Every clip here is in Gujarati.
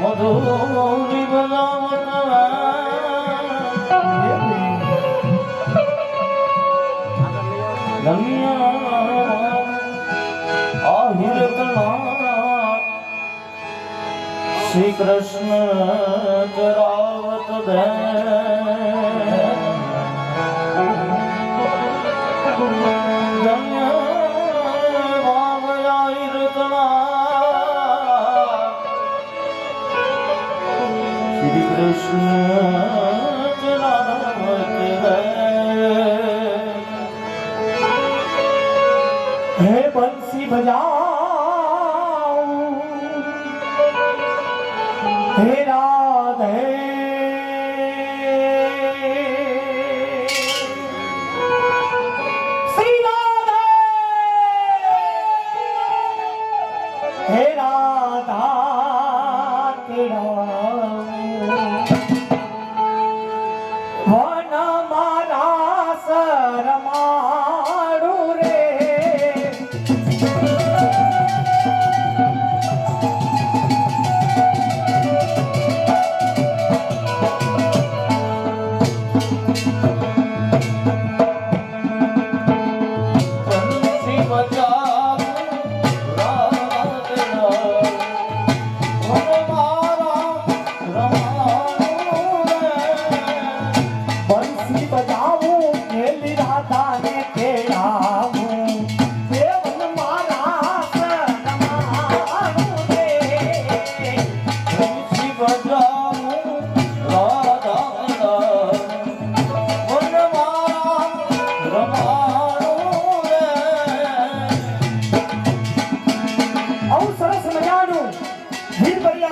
મધુરી શ્રી કૃષ્ણ જરાવત દે શ્રી કૃષ્ણ જરાવત દે હે બંસી બજાઓ હે રાધે શ્રી રાધે હે રાધા તેરા વન મારા સરમાડું રે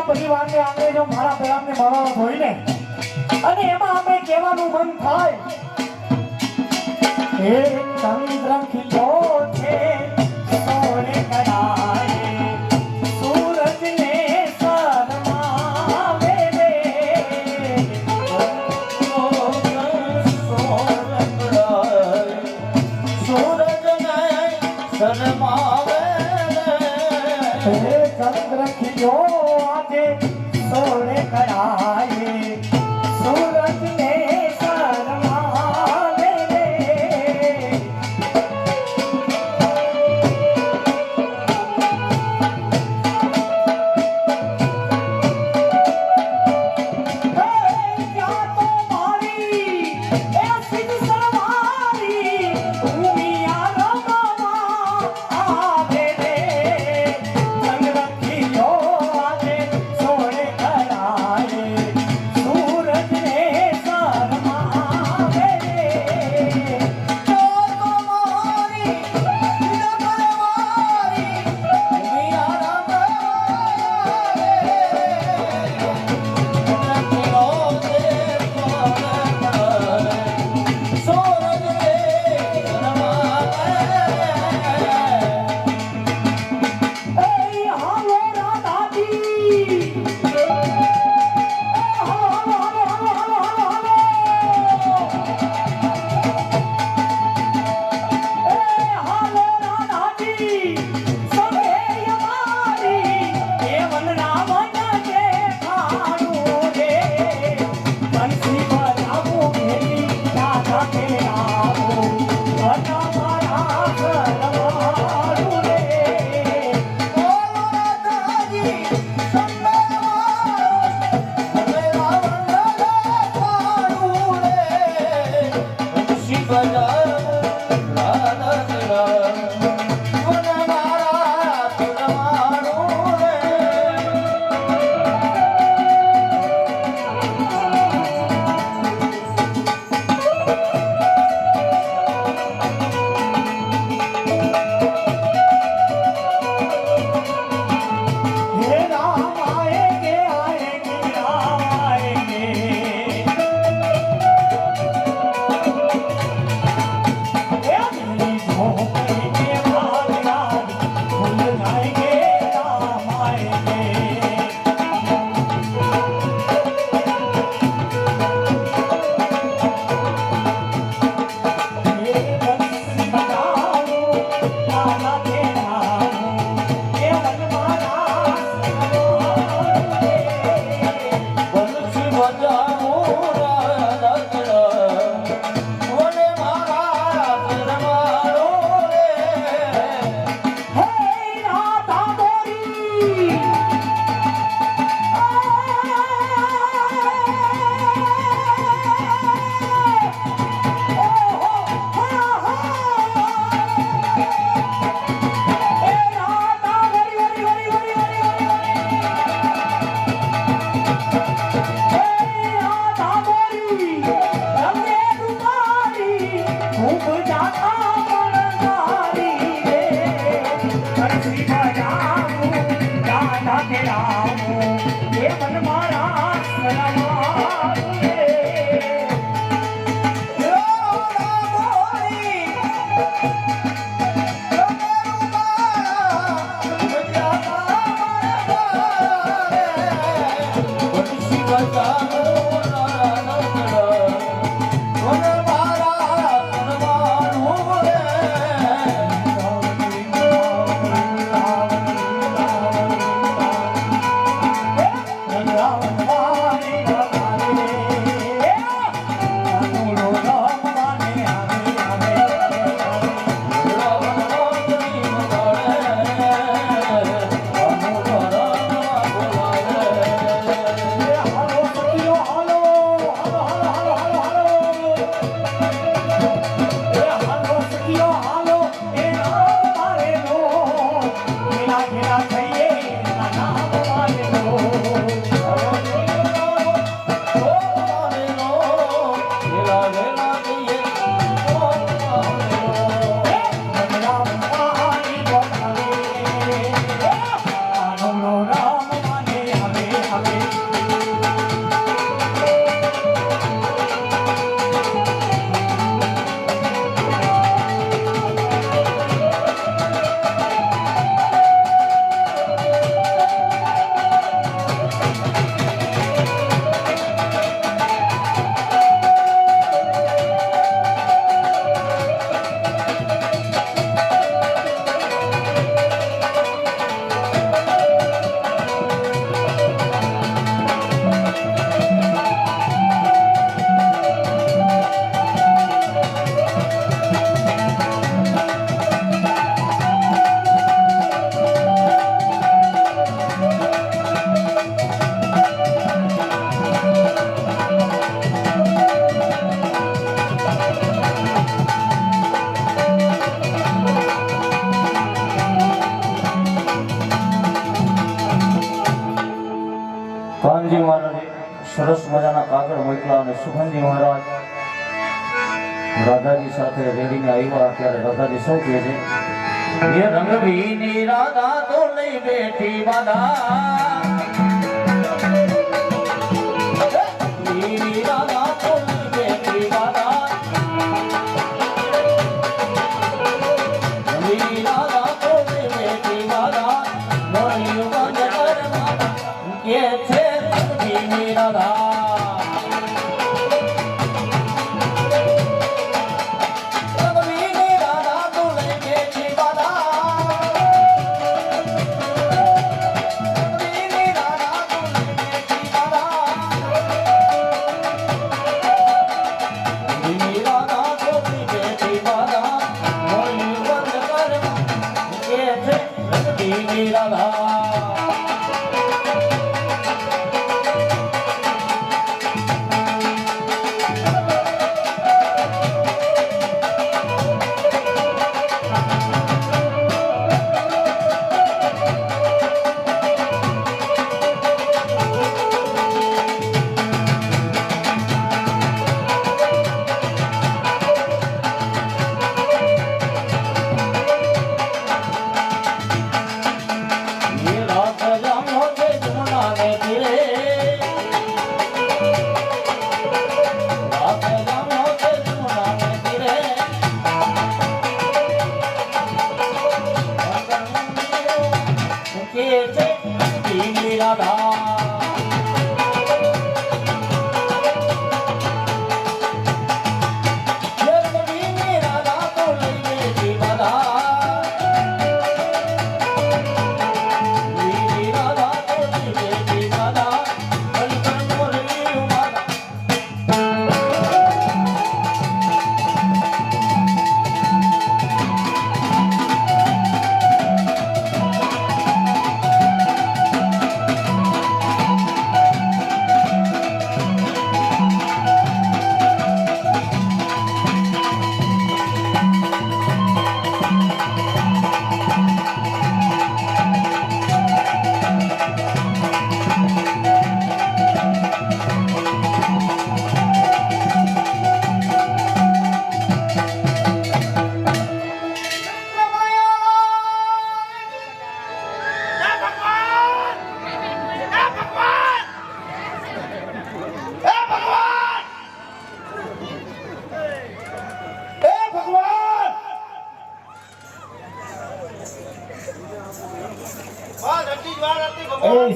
પરિવારને અંગ્રેજો મારા પ્રેમને મળવાનો જોઈને અને એમાં અમે કહેવાનું મન થાય એ ચંદ્ર ખીલો છે સોને કરાય સૂરજને શરમાવે રે સૂરજને શરમાવે રે ચંદ્ર ખીલો સોને કરાય સૂરજને શરમાવે રે સરસ મજાના કાગળ મોકલા અને સુગંધી મહારાજ રાધાજી સાથે રેડીને આવ્યા ત્યારે રાધાજી શું કહે છે એ રંગવીની રાધા તો લઈ બેઠી બાધા રાધા તો લઈ બેઠી બાધા રાધા તો લઈ બેઠી બાધા મોયું બંધ કરવા કે છે રંગવીની રાધા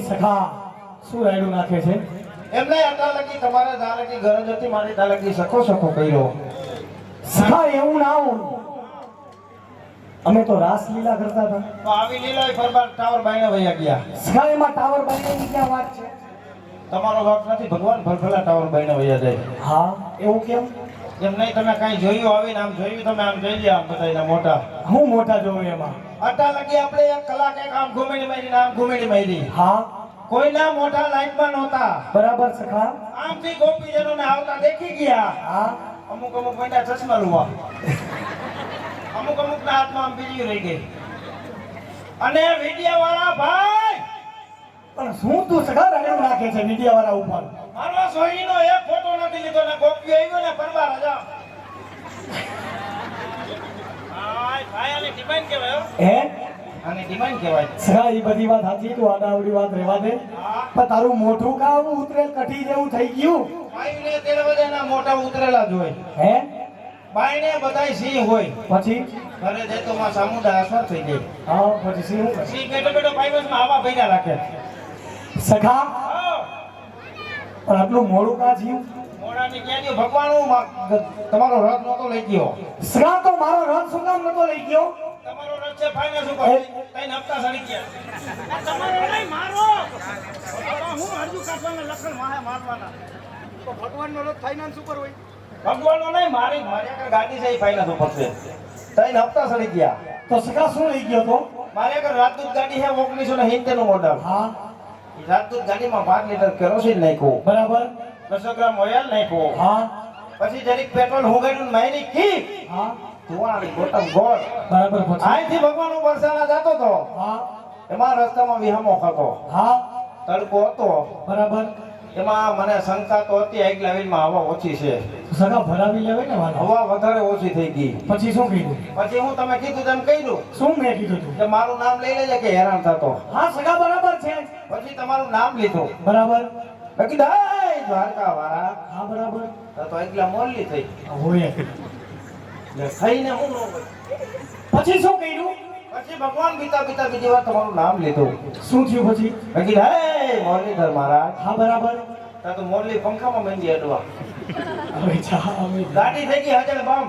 સખા શું રાયડું નાખે છે એમને આટલા લગી તમારે ધારકી ગરજ હતી મારી ધારકી સખો સખો કર્યો સખા એવું ના હોય અમે તો રાસલીલા કરતા હતા તો આવી લીલા ફરબાર ટાવર બાઈને વયા ગયા સખા એમાં ટાવર બાંધવાની ક્યાં વાત છે તમારો હક નથી ભગવાન ભલભલા ટાવર બાઈને વયા જાય હા એવું કેમ એમ નહીં તમે કઈ જોયું આવીને આમ જોયું તમે આમ જોઈ લ્યા આમ બધાયના મોટા હું મોટા જોઉં એમાં આટલા લગી આપણે એક કલાક એક આમ ઘુમેડી મારી આમ ઘુમેડી મારી હા કોઈના મોટા લાઈનમાં નહોતા બરાબર સખા આમથી ગોપીજનોને આવતા દેખી ગયા હા અમુક અમુક મહિના ચશ્મા લુવા અમુક અમુક ના હાથમાં આમ બીજી રહી ગઈ અને વિડિયા વાળા ભાઈ પણ શું તું સખા રાયડું નાખે છે મીડિયા વાળા ઉપર મારો સોહીનો એક ફોટો નથી લીધો ને ગોપી આવ્યો ને પરબાર હજા ભાઈ આને ડિમાન્ડ કહેવાય હે આને ડિમાન્ડ કહેવાય સખા એ બધી વાત સાચી તું આડાવડી વાત રહેવા દે પણ તારું મોઢું કા આવું ઉતરેલ કઠી જેવું થઈ ગયું ભાઈને તેર બધાના મોટા ઉતરેલા જ હોય હે બાઈને બધાય સિંહ હોય પછી ઘરે જતો માં સામુદા અસર થઈ ગઈ હા પછી શું કરે? સિંહ બેઠો બેઠો પાઇવસમાં હવા ભર્યા રાખે સખા હા પણ આટલું મોડું કા થયું મોડાની ક્યાં ગયો ભગવાન તમારો રથ નતો લઈ ગયો સખા તો મારો રથ શું કામ નતો લઈ ગયો તમારો રથ છે ફાઇનાન્સ ઉપર તઈને હપ્તા સડી ગયા તમારો નહીં મારો હું અરજુ કાઢવાના લખણ માહે મારવાના તો ભગવાનનો રથ ફાઇનાન્સ ઉપર હોય ભગવાનનો નહીં મારી આગળ ગાડી છે એ ફાઇનાન્સ ઉપર છે તઈને હપ્તા સડી ગયા તો સખા શું લઈ ગયો તો મારી આગળ રાજદૂત ગાડી છે 1970 નું મોડલ હા રાજદૂત ગાડીમાં 5 લીટર કેરોસીન નાખ્યું બરાબર 200 ગ્રામ ઓઇલ નાખ્યું હા પછી જરીક પેટ્રોલ હુંગાડ્યું મારી કી હા ધુવાણી બોટમ ગોળ બરાબર પછી અહીંથી ભગવાન વરસાણા જતો તો હા એમાં રસ્તામાં વિહામો ખાતો હા તડકો હતો બરાબર એમાં મને શંકા તો હતી આગલા વેલમાં હવા ઓછી છે. સગા ભરાવી લેવાય ને વાલા. હવા વધારે ઓછી થઈ ગઈ. પછી શું કીધું? પછી હું તમે કીધું તેમ કહ્યું શું મેં કીધું તું? કે મારું નામ લઈ લેજે કે હેરાન થતો. હા સગા બરાબર છે. પછી તમારું નામ લીધું. બરાબર. મેં કીધું હાય દ્વારકા વાળા. હા બરાબર. તો એકલા મોરલી થઈ. હોય. એટલે થઈને હું ન હોય. પછી શું કર્યું? પછી ભગવાન બીતા બીતા બીજી વાર તમારું નામ લીધું. શું થયું પછી? મેં કીધું હે મોરલીધર મહારાજ. હા બરાબર. તો મોરલી પંખામાં મંદી અડવા. હવે જા હવે ગાડી થઈ ગઈ હજાર બામ.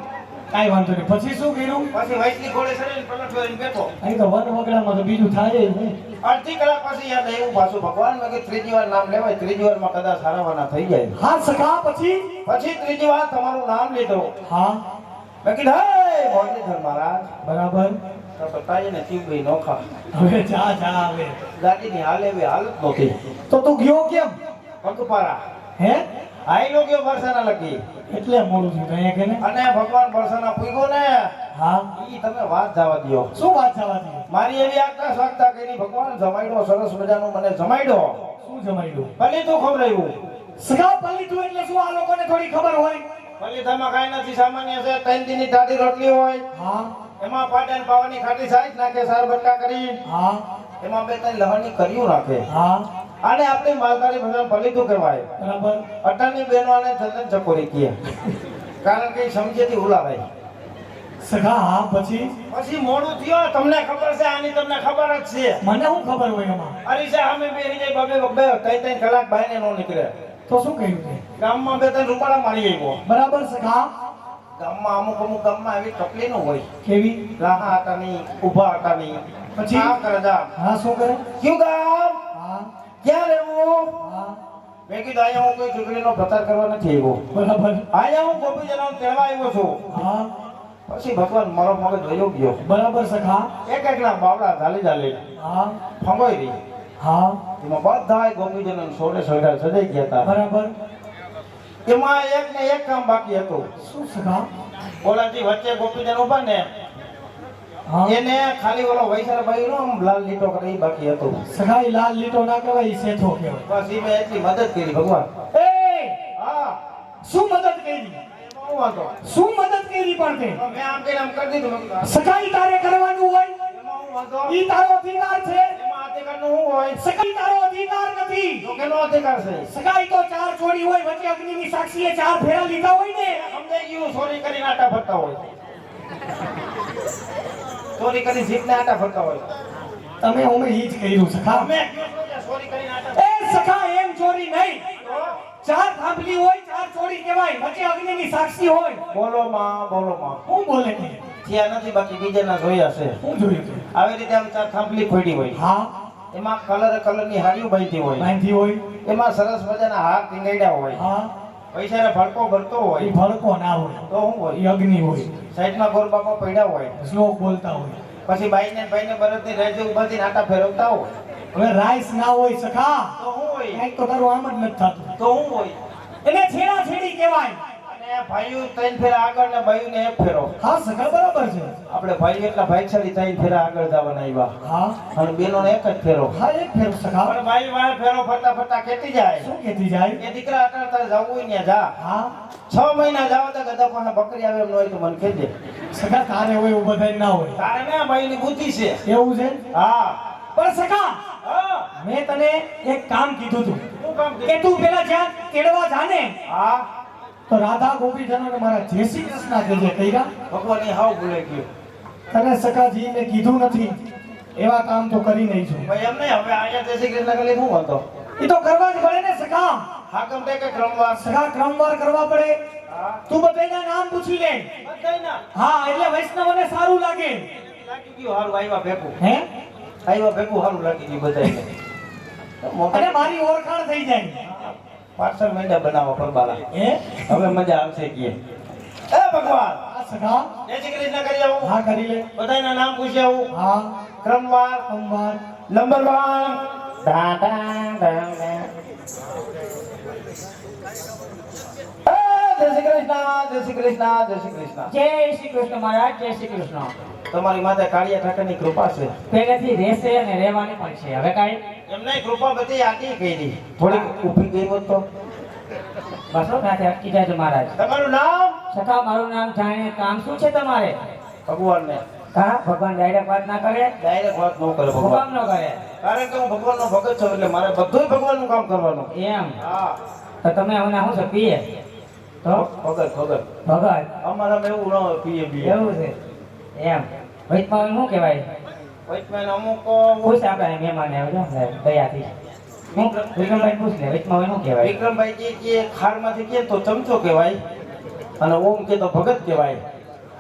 કાઈ વાંધો નહીં. પછી શું કર્યું? પછી વૈષ્ણવી ઘોડે ચડીને પલટ ફેરીને બેઠો. અહીં તો વન વગડામાં તો બીજું થાય જ નહીં. અડધી કલાક પછી યાદ આવ્યું પાછું ભગવાન મેં કીધું ત્રીજી વાર નામ લેવાય. ત્રીજી વારમાં કદાચ સારાવાના થઈ જાય. હા સગા પછી? પછી ત્રીજી વાર તમારું નામ લીધું. હા મેં કીધું હે મોરલીધર મહારાજ. બરાબર. તો તાઈને ચીવડી નોખા. હવે જા જા હવે. ગાડીની હાલ એવી હાલત નહોતી. તો તું ગયો કેમ? પગપારા હે? આઈલો ગયો બરસાના લગી. એટલે મોડું થયું કઈ કે ને? અને ભગવાન બરસાના પૂગ્યો ને હા. ઈ તમે વાત જવા દ્યો. શું વાત જવા દી? મારી એવી આગતા સ્વાગતા કરી ભગવાન જમાડ્યો સરસ મજાનો મને જમાડ્યો. શું જમાડ્યું? ભલી તું ખવડાવ્યું. સગા પલ્લીતું એટલે શું? આ લોકોને થોડી ખબર હોય. ભલીથામાં કાંઈ નથી સામાન્ય છે. 3 દીની ટાઢી રોટલી હોય. હા એમાં પાટણ પાવાની ખાટી સાઈઝ નાખે સાર બટકા કરી. હા એમાં 2-3 લહણની કર્યું નાખે. હા આને આપણી માલધારી ભાષામાં ભલીતું કહેવાય. બરાબર. અટાની બહેનો આને ચંદન ચકોરી કહે. કારણ કે ઈ સમજેથી ઉલાવાય. સગા હા પછી? પછી મોડું થયો. તમને ખબર છે આની તમને ખબર જ છે. મને શું ખબર હોય એમાં? અરીસા અમે બેહી જાય બબે 3 કલાક બાયને નો નીકળે. તો શું કહ્યું તે? ગામમાં 2-3 રૂપાળા મારી આવ્યો. બરાબર સગા. ગામમાં અમુક ગામમાં આવી તકલીફ હોય. કેવી? રાહા હતા નહીં, ઊભા હતા નહીં. પછી? આ કરે જા. હા શું કરે? ક્યું ગામ? હા ક્યાં રહેવું? હા મેં કીધું અહીંયા હું કોઈ ચૂંટણીનો પ્રચાર કરવા નથી આવ્યો. બરાબર. અહીંયા હું ગોપીજનોને તેડવા આવ્યો છું. હા પછી ભગવાન મારો મગજ વયો ગયો. બરાબર સગા. એકના બાવડા ઝાલી હા ફંગોઈ રહી. હા એમાં બધા ગોપીજનો સોળે સોળા સજાઈ ગયા હતા. બરાબર. એમાં એક ને એક કામ બાકી હતું. શું સગા? ઓલાથી વચ્ચે ગોપીજન ઉભા ને હા એને ખાલી ઓલો વૈશાલભાઈ નો આમ લાલ લીટો કરે ઈ બાકી હતું. સગા ઈ લાલ લીટો ના કહેવાય, ઈ સેથો કહેવાય. બસ ઈ મેં એટલી મદદ કરી ભગવાન. એ હા શું મદદ કરી? એમાં હું વાંધો? શું મદદ કરી પણ તે? મેં આમ કરીને આમ કરી દીધું. મેં કીધું, સગા ઈ તારે કરવાનું હોય. એમાં હું વાંધો? ઈ તારો અધિકાર છે. એમાં અધિકારનું શું હોય? સગા ઈ તારો અધિકાર નથી. તો કેનો અધિકાર છે? સગા ઈ તો 4 છોડી હોય, વચ્ચે અગ્નિની સાક્ષીએ 4 ફેરા લીધા હોય ને. સમજાઈ ગયું. ચોરી કરીને આટા ફરતા હોય. ચોરી કરી જીભને આટા ફરતા હોય. તમે અમે ઈ જ કર્યું સખા. અમે કયો છો કે ચોરી કરીને આટા એ સખા એમ ચોરી નહીં. તો 4 થાંભલી હોય, 4 ચોરી કહેવાય, વચ્ચે અગ્નિની સાક્ષી હોય. બોલો માં, બોલો માં. હું બોલે કે? ત્યાં નથી બાકી બીજાના જોયા છે. હું જોયું તું? આવી રીતે આમ ચાર થાંભલી ખોડી હોય. હા એમાં કલરની હાડીઓ બાંધી હોય. બાંધી હોય. એમાં સરસ મજાના હાર ટીંગાડ્યા હોય. હા પૈસાને ભડકો ભરતો ઈ હોય. ભડકો ના હોય, તો શું હોય? ઈ અગ્નિ હોય. સાઈડમાં ગોર બાપા પડ્યા હોય. શ્લોક બોલતા હોય. પછી ભાઈને બરદની રેજે ઉભાથી આટા ફેરવતા હોય. હવે રાઈસ ના હોય સખા. તો શું હોય? કાંઈક તો તારું આમ જ નથી થતું. તો શું હોય? એને છેડા છેડી કહેવાય. અને ભાઈઓ 3 ફેરા આગળ ને ભાઈઓને 1 ફેરો. હા સખા બરાબર છે. આપણે ભાઈઓ એટલા ભાઈશાળી 3 ફેરા આગળ જવાના આવ્યા. હા અને બેનોને 1 જ ફેરો. હા એક ફેર સખા. પણ ભાઈ વાળે ફેરો ફરતા ફરતા કેતી જાય. શું કહેતી જાય? એ દીકરા અટાડતા જવું હોય ને જા. હા 6 મહિના જાવ તો ગધા પાસે બકરી આવે એમ ન હોય તો મને કહેજે. સખા તારે હોય એવું બધાય ના હોય. તારે ને ભાઈની બુદ્ધિ છે. એવું છે? હા પણ સખા હા. મેં તને એક કામ કીધું તું શું કામ કે કીધું? તું પેલા જ્યાં તેડવા જાને હા તો રાધા ગોપીજનોને મારા જય શ્રી કૃષ્ણ કહેજે. કઈરા ભગવાન એ હાવ ભૂલાઈ ગયું. તને સખાજી મેં કીધું નથી, એવા કામ તો કરી નહીં છું. ભાઈ એમ નહીં. હવે અહીંયા જય શ્રી કૃષ્ણ કરી શું વાંધો? એ તો કરવા જ પડે ને સખા. હાકમ તે કે ક્રમવાર. સખા ક્રમવાર કરવા પડે. હા તું બધાના નામ પૂછી લે. બધાયના. હા એટલે વૈષ્ણવને સારું લાગે. લાગી ગયું હારું. આવ્યા ભેગું. હે આવ્યા ભેગું હારું લાગી ગયું બધાયને. અને મારી ઓળખાણ થઈ જાય. પાર્સલ મેંડા બનાવો પરબાલા. હે હવે મજા આવશે કે એ ભગવાન આ સખા જય શ્રી કૃષ્ણ કરી આવું. હા કરી લે. બધાયના નામ પૂછી આવું. હા ક્રમવાર સોમવાર નંબરવાર ડા ડા ડા ડા. જય શ્રી કૃષ્ણ, જય શ્રી કૃષ્ણ, જય શ્રી કૃષ્ણ. જય શ્રી કૃષ્ણ મહારાજ, જય શ્રી કૃષ્ણ. તમારી માથે કાળિયા ઠાકરની કૃપા છે. પહેલેથી રહેશે અને રહેવાની પણ છે. હવે કાંઈ એમને કૃપા બધી આટી કરી. થોડીક ઊભી ગઈ હોત તો. બસો સાથે અટકી જાય મહારાજ. તમારું નામ? સખા મારું નામ જાણે કામ શું છે તમારે? ભગવાનને. હા ભગવાન ડાયરેક્ટ વાત ના કરે. ડાયરેક્ટ વાત ન કરે હું ભગવાન. કામ ન કરે? કારણ કે હું ભગવાનનો ભગત છું એટલે મારે બધું ભગવાનનું કામ કરવાનું. એમ હા. તો તમે હમણાં શું છે પીએ તો ભગત ભગત. ભગત અમારામાં એવું ન હોય પીએ બીએ. એવું છે એમ. વૈદમાં શું કહેવાય? વચમાં અમુક પૂછ આપણે મહેમાન આવ્યો છે દયાથી. હું વિક્રમભાઈ પૂછ લે વૈદમાં શું કહેવાય? વિક્રમભાઈ કે ખારમાંથી કે તો ચમચો કહેવાય અને ઓમ કે તો ભગત કહેવાય.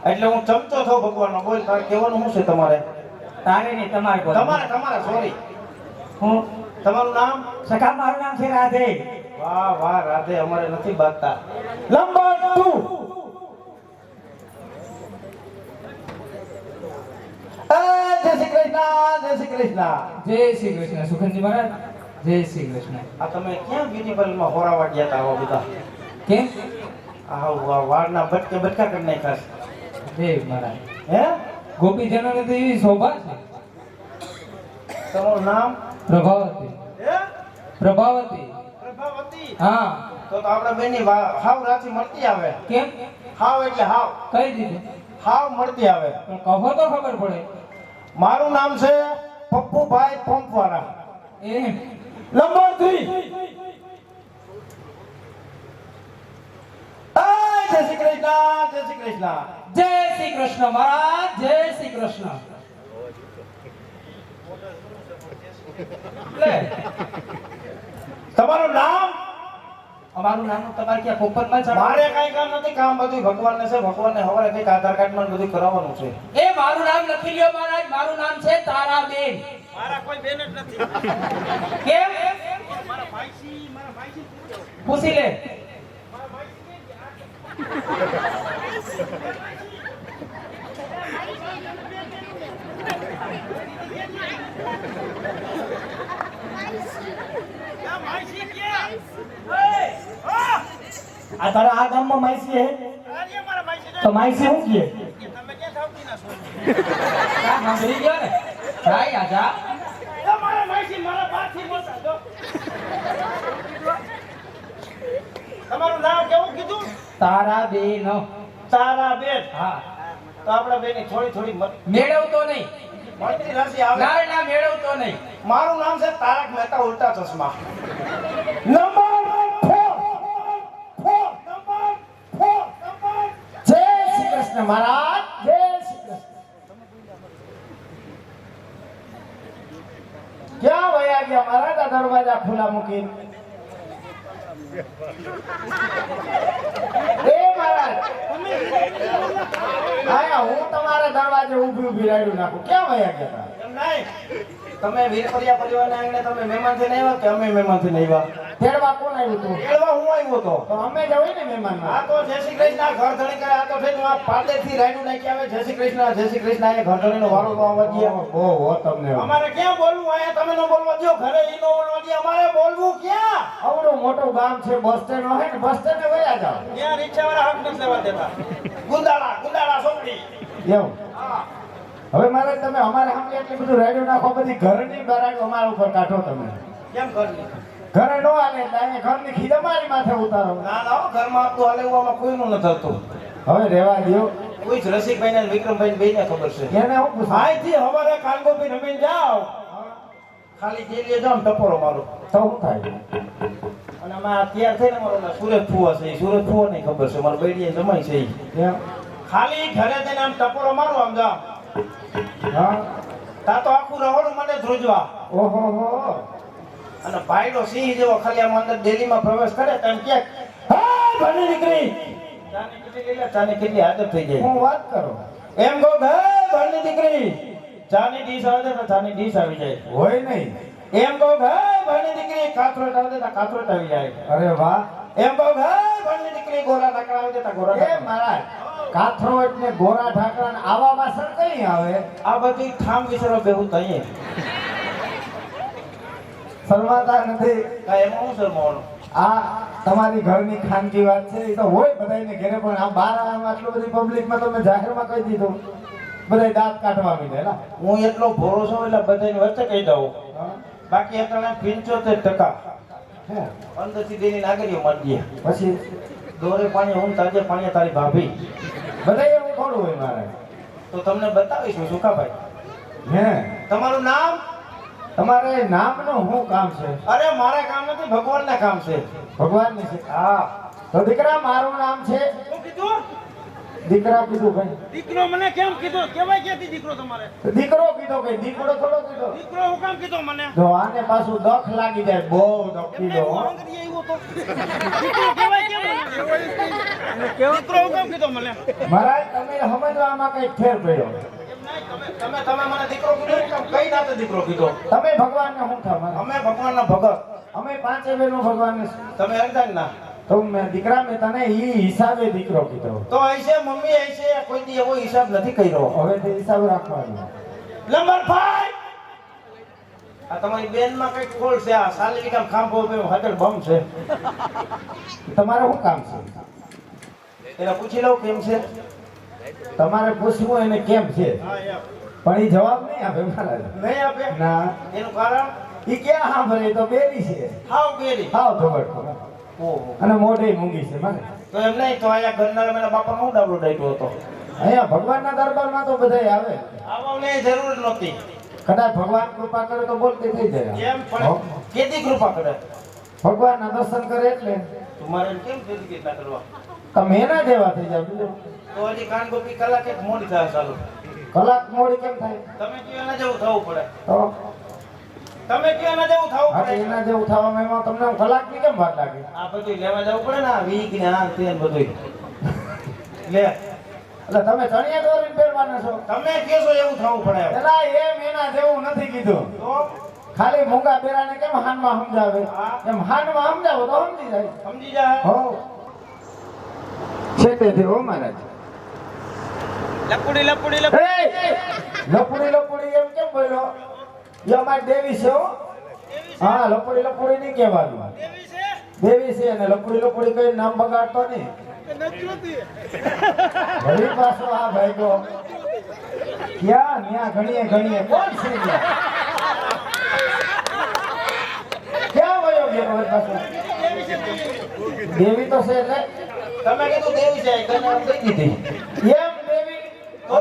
એટલે હું ચમચો થયો ભગવાનનો. બોલ તારે કહેવાનું શું છે તમારે? તારે નહીં તમારે બોલો. તમારે સોરી. હું તમારું નામ? સખા મારું નામ છે રાધે. વાહ વાહ રાધે અમારે નથી બાંધતા. નંબર 2 જય શ્રી કૃષ્ણ જય શ્રી કૃષ્ણ. જય શ્રી કૃષ્ણ સુખનજી મહારાજ. જય શ્રી કૃષ્ણ. આ તમે ક્યાં બ્યુટી પાર્લરમાં હોરાવા ગયા હતા આવા બધા? કેમ? આ વાળના બટકે બટકા કરી નાખ્યા છે. જય મહારાજ. હે ગોપીજનોને તો એવી શોભા છે. તમારું નામ? પ્રભાવતી. હે પ્રભાવતી. પ્રભાવતી. હા. તો આપણે બેની હાવ રાતી મળતી આવે. કેમ? હાવ એટલે હાવ. કઈ દીધું? હાવ મળતી આવે. પણ કહો તો ખબર પડે. મારું નામ છે પપ્પુભાઈ પંપવાળા. એમ. નંબર 3. જય શ્રી કૃષ્ણ જય શ્રી કૃષ્ણ. જય શ્રી કૃષ્ણ મહારાજ. જય શ્રી કૃષ્ણ. લે તમારું નામ? અમારું નામ તમારે ક્યાં પોપટમાં છે? મારે કઈ કામ નથી. કામ બધું ભગવાનને છે. ભગવાનને હવારે કઈક આધાર કાર્ડ માં બધું કરાવવાનું છે. એ મારું નામ લખી લ્યો મહારાજ. મારું નામ છે તારાબેન. મારા કોઈ બેન જ નથી. કેમ? મારા ભાઈસી પૂછી લે. ક્યાં ભાઈસી ક્યાં? આ તારા આ ગામમાં માઈસી હે? આજે મારા ભાઈસી તો માઈસી શું કહે? તમે ક્યાં થાવતી ના છો? કા સાંભળી ગયો ને? જાય આજા. મારા ભાઈસી મારા બાથી મોટા જો. તમારું નામ કેવું કીધું? તારાબેન. તારા બેન. હા. તો આપણા બેની થોડી થોડી મેળવતો નહીં. મળતી રાશિ આવે. ના ના મેળવતો નહીં. મારું નામ છે તારક મહેતા ઉલ્ટા ચશ્મા. નંબર 4. જય શ્રી કૃષ્ણ મહારાજ. જય શ્રી કૃષ્ણ. ક્યાં વયા ગયા મારા? આ દરવાજા ખુલ્લા મૂકીને. એ મહારાજ આયા હું તમારા દરવાજે ઊભી રાડ્યું નાખું. ક્યાં વયા ગયા હતા? એમ નહીં. તમે વીરપરિયા પરિવારના આંગણે તમે મહેમાન થઈને આવ્યા કે અમે મહેમાન થઈને આવ્યા? તેડવા કોણ આવ્યું તું? એળવા હું આવ્યો તો. તો અમે જ હોય ને મહેમાન. આ તો જય શ્રી કૃષ્ણ ઘર ધણી કરે. આ તો છે આ પાદેથી રાડ્યું નાખી આવે. જય શ્રી કૃષ્ણ જય શ્રી કૃષ્ણ. આ ઘર ધણીનો વારો તો આવવા દે. ઓહો તમને અમારે ક્યાં બોલવું? આયા તમે નો બોલવા દો. ઘરે ઈ નો બોલવા દે. અમારે બોલવું ક્યાં? આવડું મોટું ગામ છે. બસ સ્ટેન્ડ હોય ને બસ સ્ટેન્ડે વયા જાવ. ત્યાં રિક્ષાવાળા હક નથી લેવા દેતા. ગુંદાળા સોપડી. એવું. હવે મારે તમે અમારે સામે એટલી બધું રાડ્યું નાખો. બધી ઘરની બરાડું અમારા ઉપર કાઢો તમે. કેમ કરી? ઘરે નો હાલે એટલે અહીંયા ઘરની ખીદ અમારી માથે ઉતારો. ના ના ઘરમાં આપણું હાલે એવું આમાં કોઈનું નથી થતું. હવે રહેવા દો. કોઈ જ રસિકભાઈ ને વિક્રમભાઈ ને બેને ખબર છે. એને હું પૂછું? આજથી હવારે કાનગોપી રમીને જાઓ. ખાલી જેલીએ જાઓ ને ટપોરો મારો. તો શું થાય? અને આમાં તૈયાર થઈને મારો સુરત ફુવા છે. સુરત ફુવા નહીં ખબર છે. મારા બેડીએ જમાઈ છે ઈ. એમ? ખાલી ઘરે જઈને આમ ટપોરો મારો આમ જાઓ. હા. તા તો આખું રહોડું મને ધ્રુજવા. ઓહો હો. અને ભાઈડો સિંહ જેવો ખાલી આમ અંદર ડેલીમાં પ્રવેશ કરે તો એમ કે હા ભણી દીકરી ચાની કેટલી આદત થઈ જાય. હું વાત કરો એમ કહો હે ભણી દીકરી ચાની ડીશ આવે તો ચાની ડીશ આવી જાય. હોય નહીં. એમ કહો હે ભણી દીકરી કાથરોટ આવે તો કાથરોટ આવી જાય. અરે વાહ. એમ કહો હે ભણી દીકરી ગોરા ઢાકણા આવે તો ગોરા એ ઢાકણા. મહારાજ કાથરોટ ને ગોરા ઢાકરા ને આવા વાસણ કઈ આવે? આ બધી ઠામ વિસરો બેહું તઈએ શરમાતા નથી. કાંઈ એમાં હું શરમાવાનું? આ તમારી ઘરની ખાનગી વાત છે. એ તો હોય બધાને ઘરે પણ આ બહાર આટલું બધી પબ્લિકમાં તમે જાહેરમાં કહી દીધું. બધા દાંત કાઢવા માંડે હું એટલો ભોળો છું એટલે બધાની વચ્ચે કહી દઉં બાકી અત્યારે 75% અંદરથી દેની નાગરીઓ મળી ગયા પછી દોરે પાણી હું તાજે પાણી તારી ભાભી બધા એવું થોડું હોય મારે તો તમને બતાવીશું સુકાભાઈ હે તમારું નામ તમારે નામનું શું કામ છે અરે મારા કામ નથી ભગવાનના કામ છે ભગવાનની છે હા તો દીકરા મારું નામ છે શું કીધું દીકરા કીધું ભાઈ દીકરો મને કેમ કીધું કેવાય ક્યાંથી દીકરો તમારે દીકરો કીધો કે દીકરો થોડો કીધો દીકરો હું કામ કીધો મને જો આને પાછું દખ લાગી જાય બહુ દખ એમને કીધો હું હંગરી આવ્યો તો દીકરો કેવાય કેમ મને દીકરો હું કામ કીધો મને મહારાજ તમે સમજવામાં કઈ ફેર પડ્યો તમે મને દીકરો કીધો કે કઈ નાતે દીકરો કીધો તમે ભગવાનને શું થાવ અમે ભગવાનના ભગત અમે પાંચે બહેનો ભગવાનને તમે અર્ધાન ના તો મેં દીકરા મેં તને ઈ હિસાબે દીકરો કીધો તો ऐसे મમ્મી ऐसे કોઈ દી એવો હિસાબ નથી કર્યો હવે તે હિસાબ રાખવાનો લંબરભાઈ આ તમારી બેનમાં કઈ ખોલ છે આ સાલી કામ ખાંભો પે હાથર બમ છે તમારે શું કામ છે એને પૂછી લઉં કેમ છે તમારે પૂછવું એને કેમ છે હા યાર પણ ઈ જવાબ નહીં આપે મહારાજ નહીં આપે ના એનું કારણ ઈ ક્યાં સાંભળે તો બેરી છે હાવ બેરી હાવ ધોબડ ઓહો અને મોઢે મૂંગી છે મારે તો એમ નહીં તો અહીંયા ઘરના મેના બાપા નો ડાબલો ડાયટો હતો અહીંયા ભગવાનના દરબારમાં તો બધાય આવે આવવાની જરૂર નહોતી કદાચ ભગવાન કૃપા કરે તો બોલતી થઈ જાય એમ પણ કેદી કૃપા કરે ભગવાનના દર્શન કરે એટલે તમારે કેમ કેદી કેટલા કરવા તમે એના જેવા થઈ જાવ બીજું તો હજી કાન ગોપી કલાક એક મોડી થાય ચાલુ કલાક મોડી કેમ થાય તમે કયો એના જેવું થવું પડે તો તમે કયો એના જેવું થવું હા તો પડે એના જેવું થવામાં એમાં તમને કલાકની કેમ વાર લાગે આ બધું લેવા જવું પડે ને આ વીક ને આ તે ને બધું લે એટલે તમે ચણિયા ચોળી પહેરવાના છો તમે કેસો એવું થવું પડે એલા એમ એના જેવું નથી કીધું તો ખાલી મૂંગા બેરાને કેમ હાનમાં સમજાવે એમ હાનમાં સમજાવો તો સમજી જાય સમજી જાય હો છે તે હો મહારાજ લપુડી લપુડી એ લપુડી લપુડી એમ કેમ બોલ્યો એ અમારી દેવી છે હો હા લપુડી લપુડી નહીં કહેવાનું દેવી છે દેવી છે અને લપુડી લપુડી કઈ નામ બગાડતો નહીં કે નથી જોતી વળી પાછો આ ભાઈ તો ક્યાં ન્યા ઘણીએ ઘણીએ કોણ છે ન્યા? ક્યાં વયો ગયો હવે પાછો દેવી તો છે એટલે તમે કીધું દેવી છે એટલે નામ દઈ દીધી એમ દેવી તો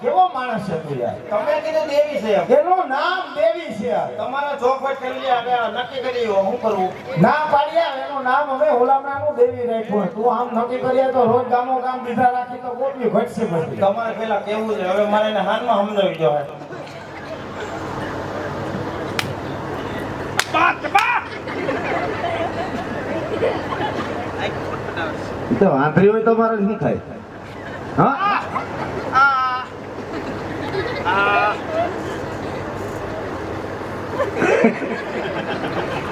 કેવો માણસ છે તું યાર તમે કીધું દેવી છે એમ એનું નામ દેવી છે યાર. તમારા ચોખવટ કરી લે હવે નક્કી કરી હું કરવું નામ પાડી આવે એનું નામ હવે હોલામણાનું દેવી રાખ્યું તું આમ નક્કી કરીએ તો રોજ ગામો ગામ દીધા રાખી તો ગોતવી ઘટશે પછી તમારે પેલા કેવું છે હવે મારે એને હાનમાં સમજાવી દો બા બા તો આંધળી હોય તો મારે શું થાય હા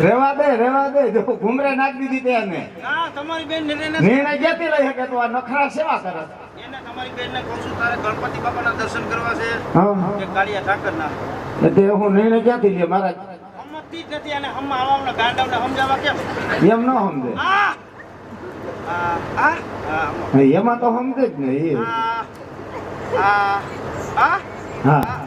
રેવા દે જો ઘુમરે નાખી દીધી તેને ના તમારી બેન નિર્ણય નિર્ણય ક્યાંથી લઈ શકે તો આ નખરા સેવા કરે એને તમારી બેનને કહું છું તારે ગણપતિ બાપાના દર્શન કરવા છે હા કે કાળિયા ઠાકરના એટલે હું નિર્ણય ક્યાંથી લે મહારાજ હમતી જ નથી અને હમ આવામને ગાંડાવને સમજાવવા કેમ એમ ન સમજે આ આ આ એમાં તો સમજે જ ને એ હા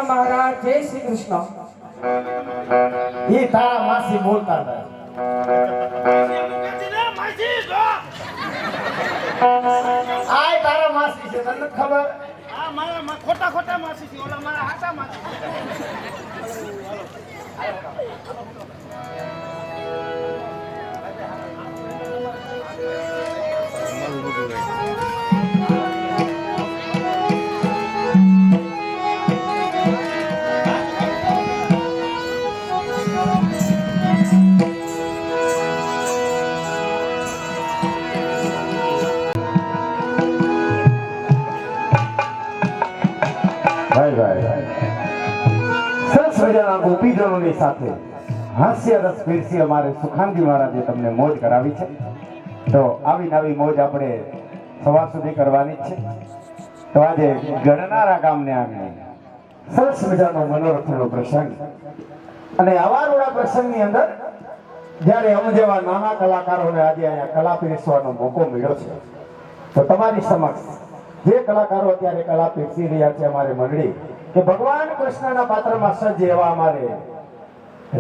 મહારાજ જય શ્રી કૃષ્ણ એ તારા માસી બોલતા હતા આય તારા માસી છે તને નથી ખબર આ મારા ખોટા ખોટા માસી છે ઓલા મારા હાટા માસી ગોપીઓની સાથે હાસ્ય રસ પીરસી અમારે સુખાનજી મહારાજે તમને મોજ કરાવી છે. તો આવી નવી મોજ આપણે સવાર સુધી કરવાની જ છે. તો આજે ગણનારા ગામને આંગણે સરસ મજાનો મનોરથનો પ્રસંગ અને અવારોડા પ્રસંગની અંદર જ્યારે અમે જેવા નાના કલાકારોને આજે અહીંયા કલા પીરસવાનો મોકો મળ્યો છે, તો તમારી સમક્ષ જે કલાકારો અત્યારે કલા પીરસી રહ્યા છે અમારી મંડળી કે ભગવાન કૃષ્ણના પાત્રમાં સજ્જ એવા અમારે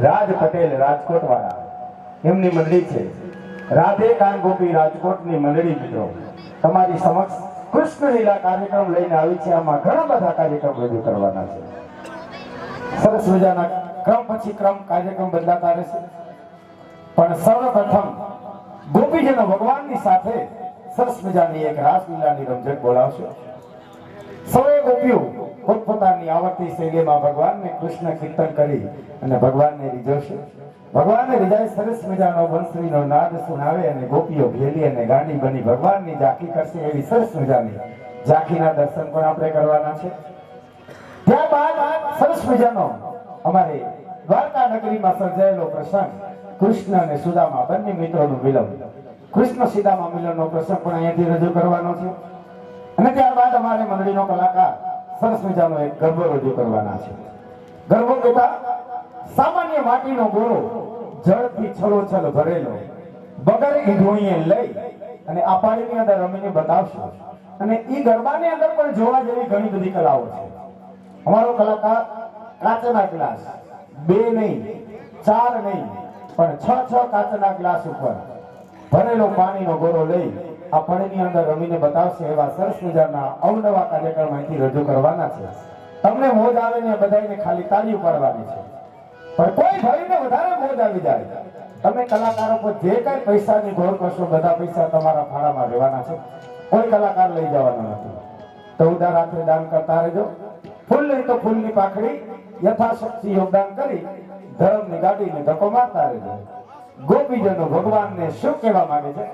રાજ પટેલ રાજકોટ વાળા, એમની મંડળી છે રાધે કાન ગોપી રાજકોટની મંડળી. મિત્રો તમારી સમક્ષ કૃષ્ણ લીલા કાર્યક્રમ લઈને આવી છે. આમાં ઘણા બધા કાર્યક્રમ રજૂ કરવાના છે. સરસ મજાના ક્રમ પછી ક્રમ કાર્યક્રમ બદલાતા રહેશે, પણ સર્વપ્રથમ ગોપીજનો ભગવાનની સાથે સરસ મજાની એક રાસલીલાની રમઝટ બોલાવશે. સૌએ ગોપીઓ પોતપોતાની આવડતી શૈલીમાં ભગવાનને કૃષ્ણ કીર્તન કરી અને ભગવાનને રીઝવશે. ભગવાનને રીઝાય સરસ મજાનો બંસરીનો નાદ સુનાવે અને ગોપીઓ ઘેલી અને ગાંડી બની ભગવાનની ઝાંખી કરશે. એવી સરસ મજાની ઝાંખીના દર્શન પણ આપણે કરવાના છે. ત્યારબાદ સરસ મજાનો અમારે દ્વારકા નગરીમાં સર્જાયેલો પ્રસંગ કૃષ્ણ અને સુદામા બંને મિત્રોનું મિલન, કૃષ્ણ સુદામા મિલનનો પ્રસંગ પણ અહીંયાથી રજૂ કરવાનો છે. અને ત્યારબાદ અમારે મંડળીનો કલાકાર સરસ મજાનો એક ગરબો રજૂ કરવાના છે. ગરબો કહેતા સામાન્ય માટીનો ગોળો જળથી છલોછલ ભરેલો વગર ઈંધોણીએ લઈ અને આ પાણીની અંદર રમીને બતાવશું. અને એ ગરબાની અંદર પણ જોવા જેવી ઘણી બધી કલાઓ છે. અમારો કલાકાર કાચના ગ્લાસ 2 નહીં 4 નહીં પણ 6 કાચના ગ્લાસ ઉપર ભરેલો પાણીનો ગોળો લઈ આ પાણીની અંદર રમીને બતાવશે. એવા સરસ મજાના અવનવા કાર્યક્રમ અહીંથી રજૂ કરવાના છે. તમને મોજ આવે ને બધાને ખાલી તાળી પાડવાની છે, પણ કોઈ ભાઈને વધારે મોજ આવી જાય તમે કલાકારો પર જે કઈ પૈસાની ઘોર કરશો બધા પૈસા તમારા ફાળામાં રહેવાના છે. કોઈ કલાકાર લઈ જવાનો નથી. તો ઉદાર હાથે દાન કરતા રહેજો. ફૂલ નહીં તો ફૂલની પાખડી યથાશક્તિ યોગદાન કરી ધર્મની ગાડીને ધક્કો મારતા રહેજો. ગોપીજનો ભગવાનને શું કહેવા માંગે છે?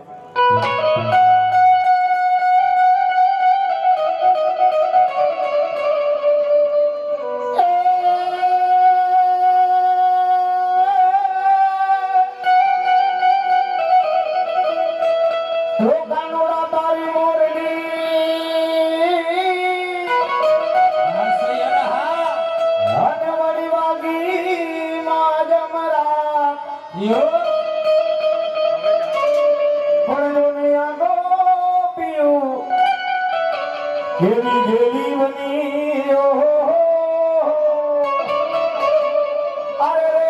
ગેલી ગેલી બની અરે રે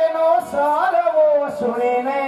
એનો સારવો સુણીને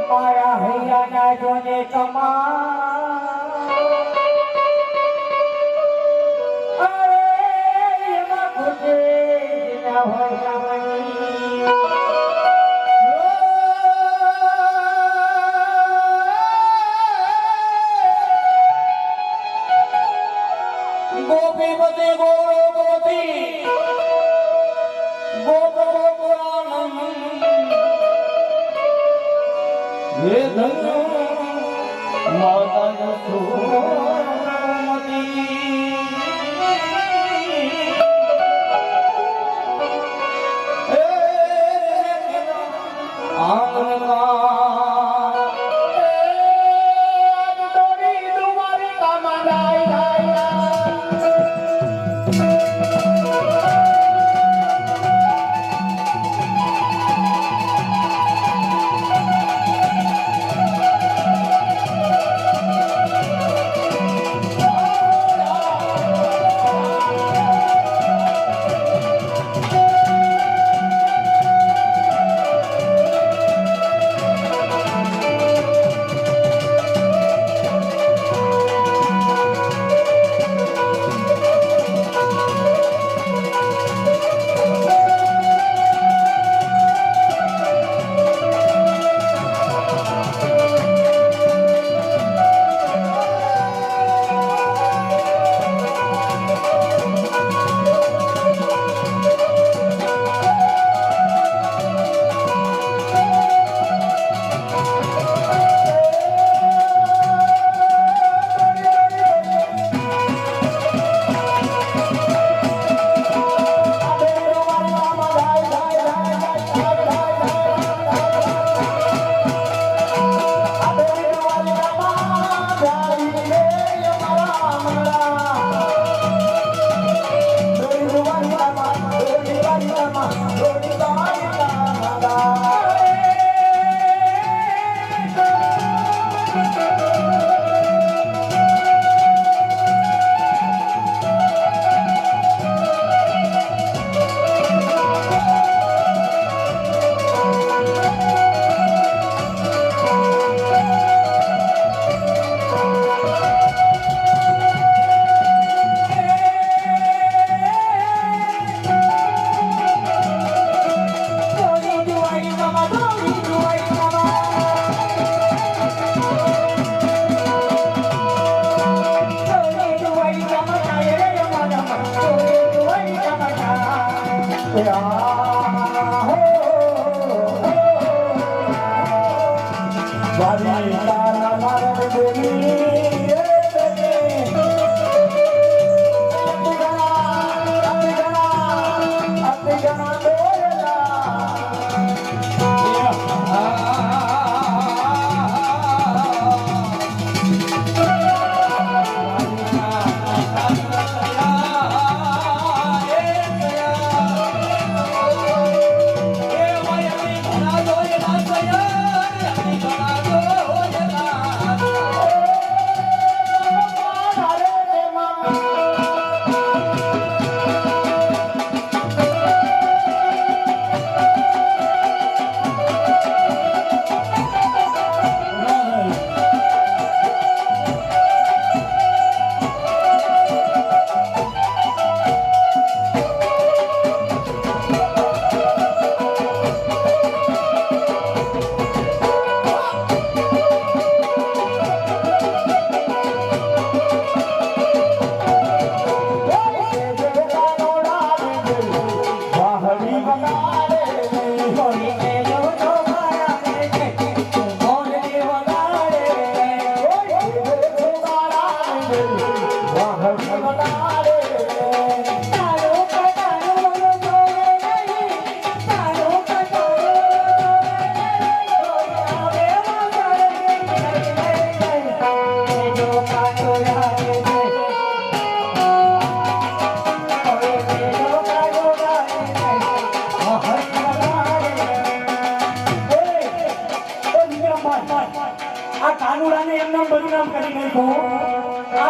મારા હૈયાના જોને કમા અરે એમાં ખુદે ન હોય રમણી. ગોપી પતે ગોરો ગોપી ગોપ ગોપુરાણમ હે ધન્ય માતા યશોમતી. હે આનંદમાં દોડી દુવારી કામા ગાય ગાય.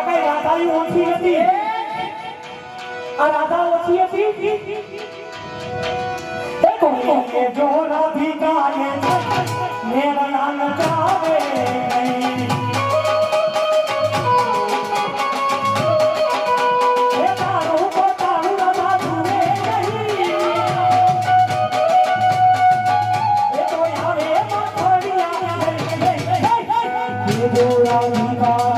આ કઈ રાધાયું ઓછી હતી આ રાધા ઓછી હતી એ કોને જો રાધિકાને મેરા નામ ચાવે એ તારું પોતાનું રાધા જુએ નહીં એ તો આવે મથડિયા જો રાધિકા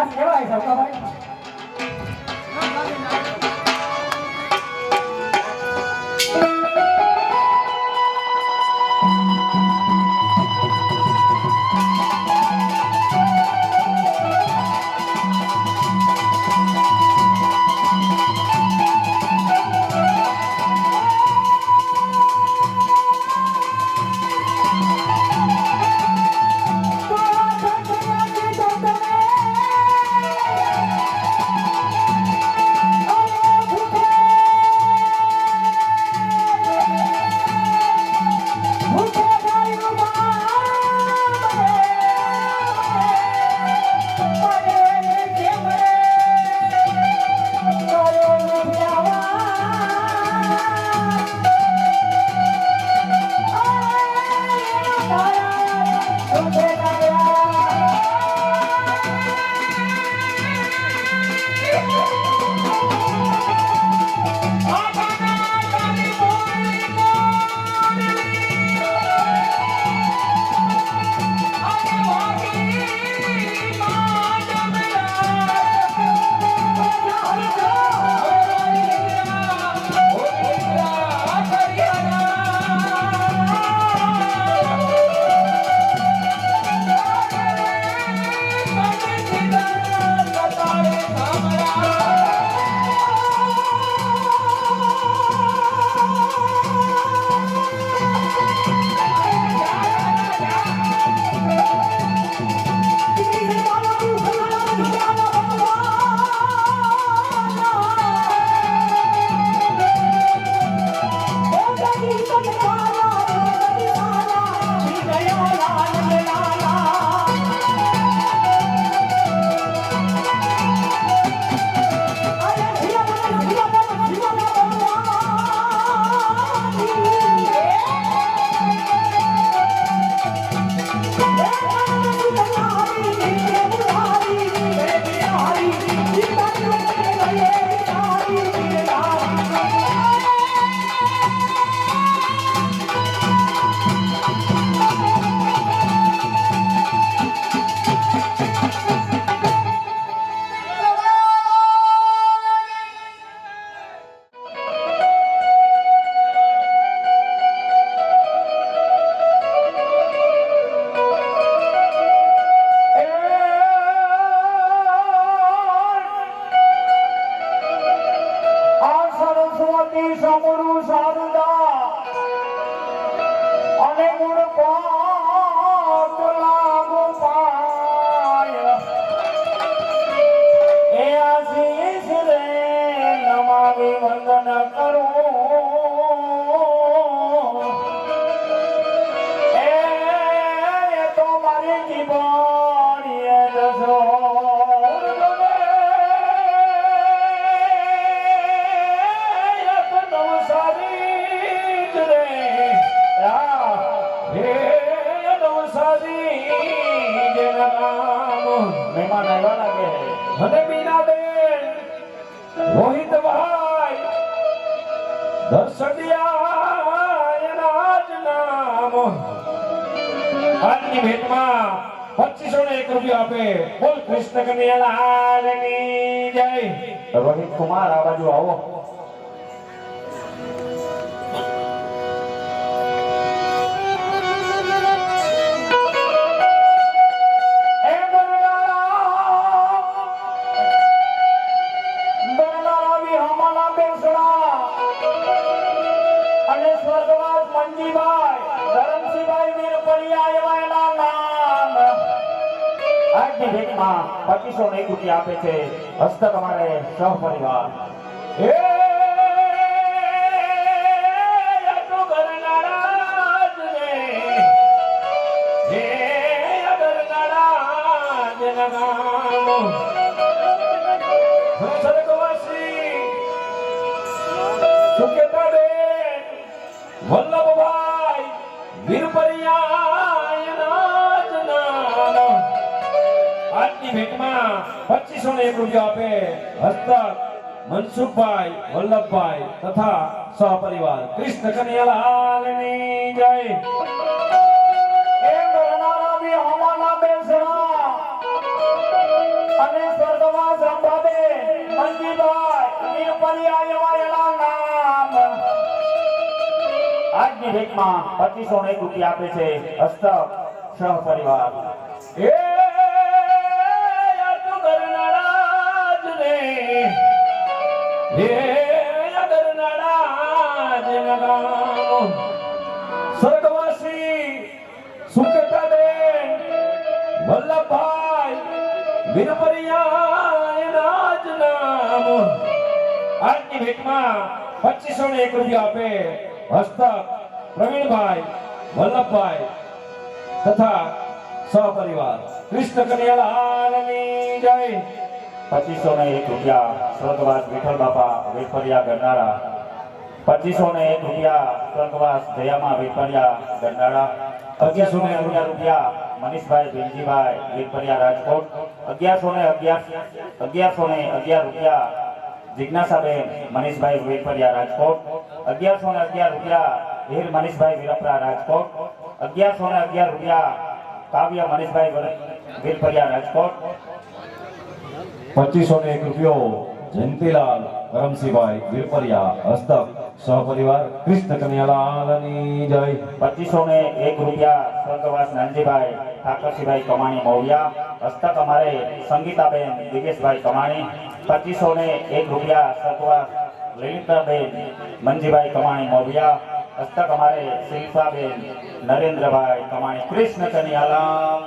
રાસ કહેવાય સરકાભાઈ. મહેમાન આવ્યા લાગે મને બીનાબેન રોહિતભાઈ દર્શડિયા એના જ નામ આજની ભેટમાં 2501 રૂપિયા આપે બોલ કૃષ્ણ કનૈયાલાલની જય. રોહિત કુમાર આ બાજુ આવો. ભેટમાં 2501 રૂપિયા આપે છે હસ્તક અમારે સહપરિવાર. વલ્લભભાઈ વીરપરિયા આજની ભેટમાં 2501 રૂપિયા આપે હસ્તક મનસુખભાઈ વલ્લભભાઈ તથા સહપરિવાર. કૃષ્ણ કનૈયાલાલની જય. એ ગરનારા બી હવાના બેસણા અને સ્વર્ગવાસ રંભાબેન મંજીભાઈ વીરપરિયા એવા એના નામ આજની ભેટમાં 2501 રૂપિયા આપે છે હસ્તક સહપરિવાર એ યાદુ કરનારા જ ને હે કરનારા જ નગામ સ્વર્ગવાસી સુકેતાબેન વલ્લભભાઈ વીરપરિયા એના જ નામ આજની ભેટમાં 2501 રૂપિયા આપે હસ્તક પ્રવીણભાઈ વલ્લભભાઈ તથા સહપરિવાર કૃષ્ણ કનૈયાલાલની જય 2501 રૂપિયા સ્વર્ગવાસ વિઠ્ઠલ બાપા વીરપરિયા ગરનાળા 2501 રૂપિયા સ્વર્ગવાસ દયામા વીરપરિયા ગરનાળા 1111 રૂપિયા મનીષભાઈ ભીલજીભાઈ વીરપરિયા રાજકોટ 1111 રૂપિયા જિજ્ઞાસાબેન મનીષભાઈ વીરપરિયા રાજકોટ 1111 રૂપિયા હીર મનીષભાઈ વીરપરા રાજકોટ 1111 રૂપિયા કાવ્ય મનીષભાઈ વીરપરિયા રાજકોટ 2501 રૂપિયો જયંતિલાલ કરમસિંહભાઈ વીરપરિયા હસ્તક સહપરિવાર કૃષ્ણ કનૈયાલાલની જય 2501 રૂપિયા સ્વર્ગવાસ નાનજીભાઈ ઠાકરસિંહભાઈ કમાણી મૌર્યા હસ્તક અમારે સંગીતાબેન દિવેશભાઈ કમાણી 2501 રૂપિયા સ્વર્ગવાસ લલિતાબેન મંજીભાઈ કમાણી મૌર્યા હસ્તક અમારે શિલ્પાબેન નરેન્દ્રભાઈ કમાણી કૃષ્ણ કનૈયાલાલ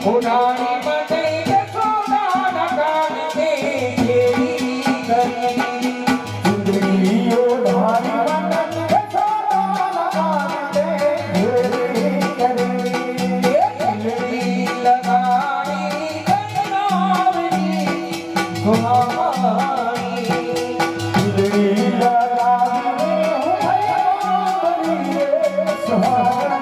ઉડાણી મને યશોદાના કારણે કેરી કરી ચુંદડીઓ ધારી વનન યશોદાના કારણે ઘેરી કરી. ચુંદડી લગાડી ગંગાવરી સુહામણી ચુંદડી લગાવીને હું ભૈયાવરીએ સુહાગણ.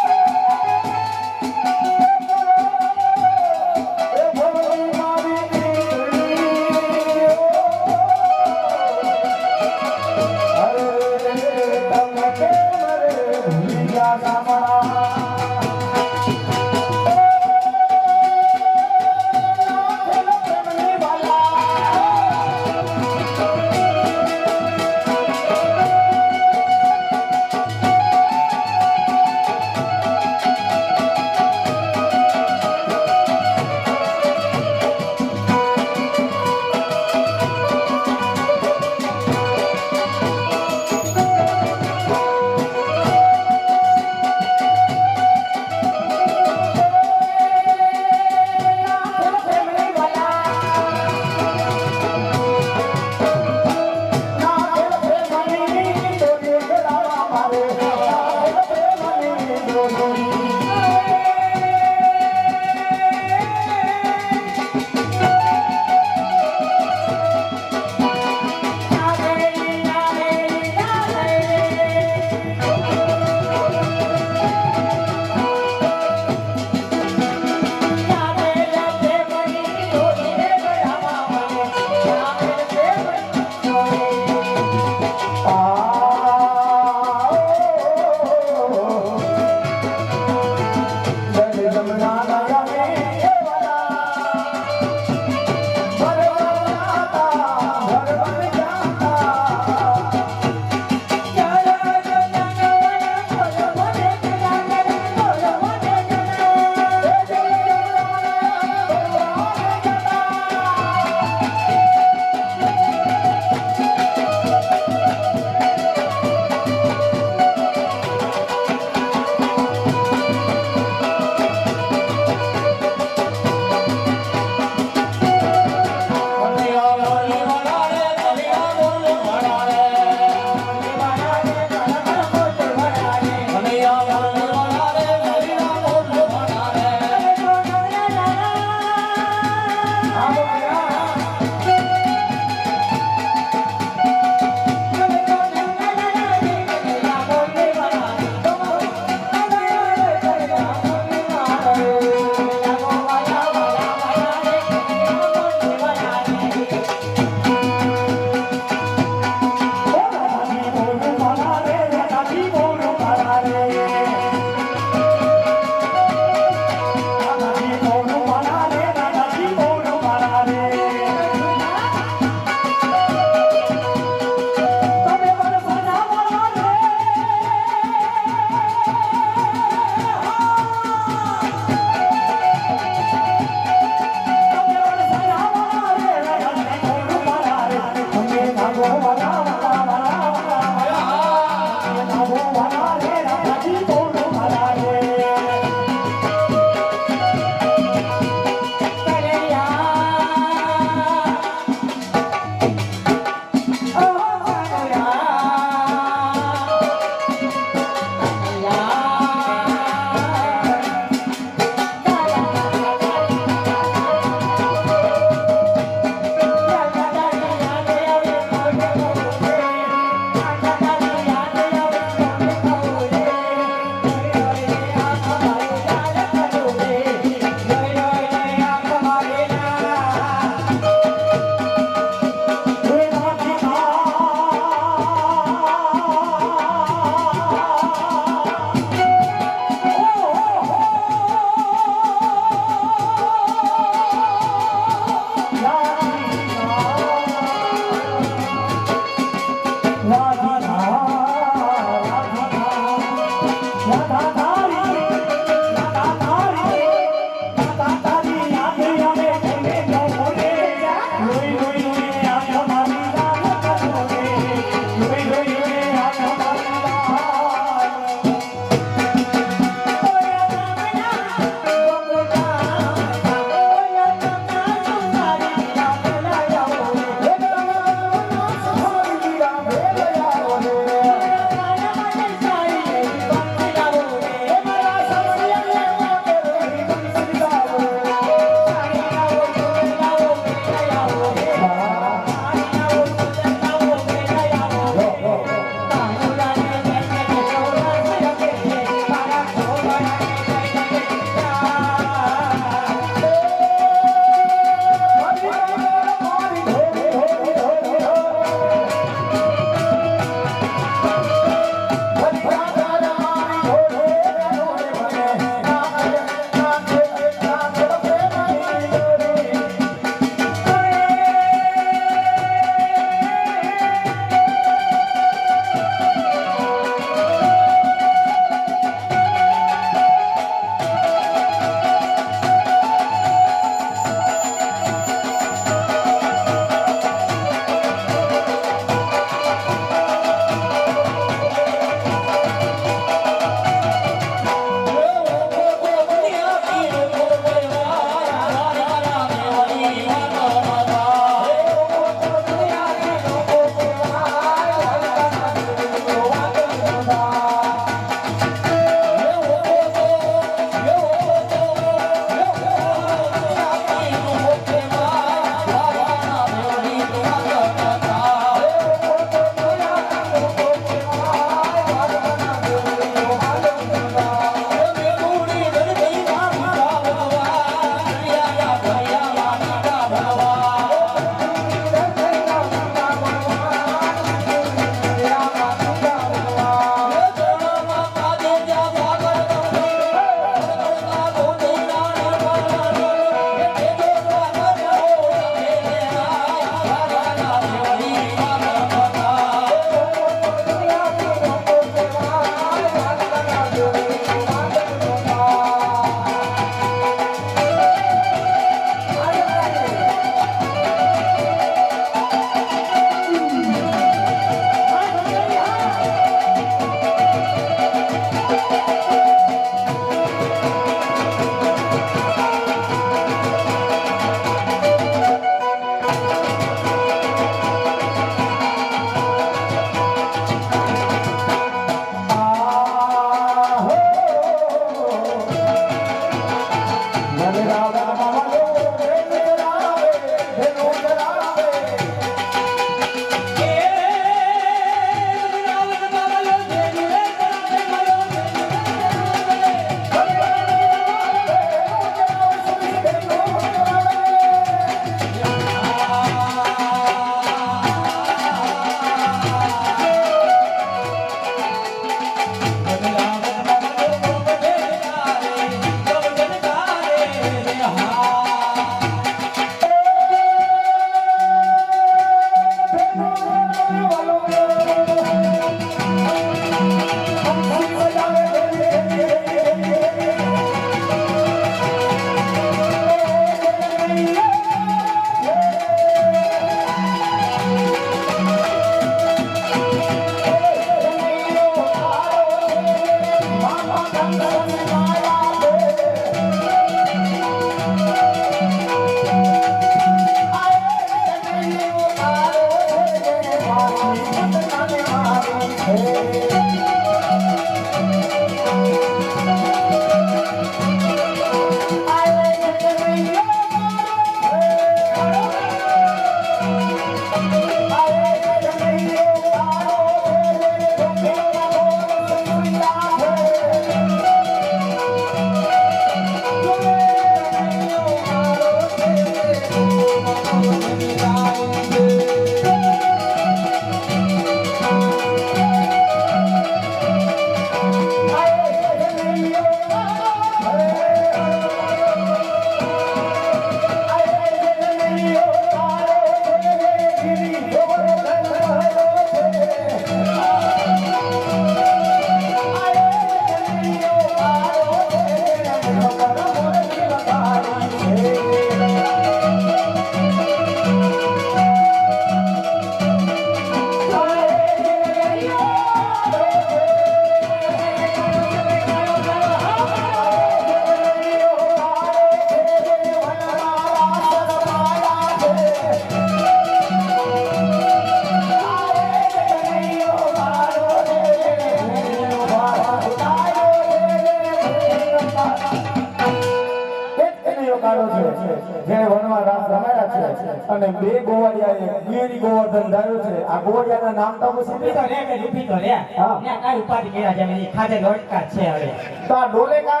જેણે વનમાં રાસ રમાયા છે અને બે ગોવાળિયાએ ગિરી ગોવર્ધન ધાર્યો છે. આ ગોવાળિયાના નામ તો ઊભી તો રે કે ઊભી તો રે હા. ત્યાં કાંઈ ઉપાધિ કર્યા છે એની ખાધે લોટકા જ છે હવે તો આ ડોલે કા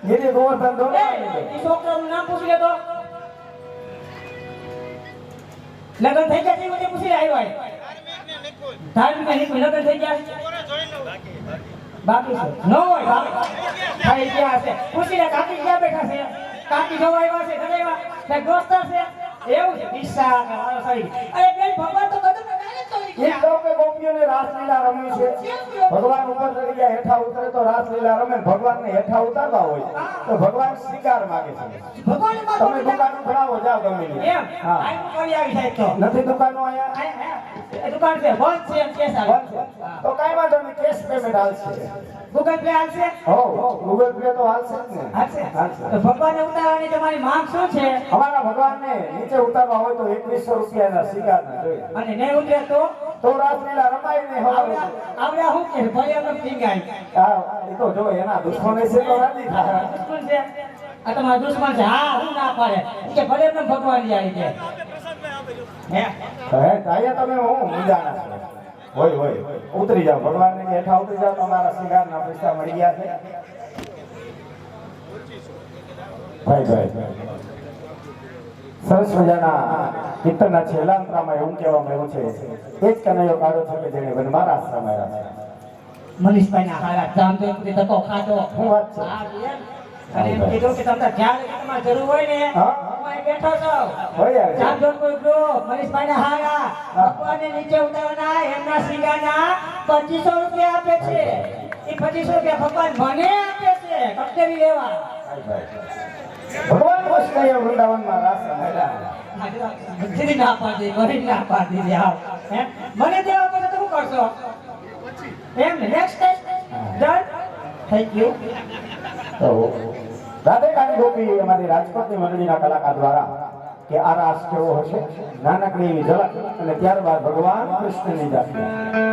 ગિરી ગોવર્ધન ડોલે એ છોકરાનું નામ પૂછી લેતો લગ્ન થઈ ગયા છે એ પૂછી આવ્યો ધાર્મિક નીકળી લગ્ન થઈ ગયા બાકી છે ન હોય ખાઈ ગયા છે પૂછી લે કાકી ક્યાં બેઠા છે કાકી જોવા આવ્યા છે ઘરે આવ્યા કે દોસ્તર છે એવું છે દિશા સોરી અરે બેન ભગવાન તો કદમ ડાયરેક્ટ તો એ તો કે ગોપીઓને રાસલીલા રમી છે. ભગવાન ઉપર ચડી ગયા હેઠા ઉતરે તો રાસલીલા રમે. ભગવાનને હેઠા ઉતારવા હોય તો ભગવાન શિકાર માંગે છે. ભગવાન તમે દુકાન ઉભરાવો જાઓ ગમે તે. એમ હા. આઈ કરી આવી સાહેબ તો નથી દુકાનો અહીંયા એ દુકાન છે બંધ છે એમ કેસ આવે બંધ છે. તો કાંઈ વાંધો નહીં, કેશ પેમેન્ટ હાલશે. ગૂગલ પે આવશે હો ગૂગલ પે તો હાલશે જ ને. હાલશે હાલશે. તો ભગવાનને ઉતારવાની તમારી માંગ શું છે અમારા ભગવાનને નીચે ઉતારવા હોય તો 2100 રૂપિયાના શિકારના જોઈએ. અને નહીં ઉતરે તો રાસલીલા રમાય ને હવારે. આવડા હું કે ભલે અમે ટીંગાઈ હા એ તો જો એના દુશ્મન છે તો રાજી થાય. દુશ્મન છે આ તમારા દુશ્મન છે હા હું ના પાડે ઈ કે ભલે એમને ભગવાન જ આવી જાય હે હે તાયા તમે હું મુંજાના છો. હોય ઉતરી જાઓ ભગવાનને કે હેઠા ઉતરી જાઓ. તમારા શિકારના પૈસા મળી ગયા છે. ભાઈ સરસ મજાના કીર્તનના છેલ્લા અંતરામાં એવું કહેવામાં આવ્યું છે એ જ કનૈયો કાઢો છે કે જેણે વનમાં રાસ રમાયા છે. મનીષભાઈ ના હારા જામજોધપુરી ધક્કો ખાધો શું વાત છે? હા, એમ. અને એમ કીધું કે તમને જ્યારે તમારે જરૂર હોય ને હા? હું અહીં બેઠો છું હોય યાર. જામજોધપુર ગ્રુપ મનીષભાઈ ના હારા ભગવાનને નીચે ઉતારવાના એમના સિંગાના 2500 રૂપિયા આપે છે એ 2500 રૂપિયા ભગવાન મને આપે છે કટરી લેવા ભગવાન કૃષ્ણએ વૃંદાવનમાં રાસ રમાયા. બધી ના પાડી બધી ના પાડી દે આવ હે મને દેવા પડે તો શું કરશો એમ ને નેક્સ્ટ ડન થેન્ક યુ તો રાધે કાની ગોપી અમારી રાજકોટની મંડળીના કલાકાર દ્વારા કે આ રાસ કેવો હશે નાનકડી એવી ઝલક અને ત્યારબાદ ભગવાન કૃષ્ણની જાતિ.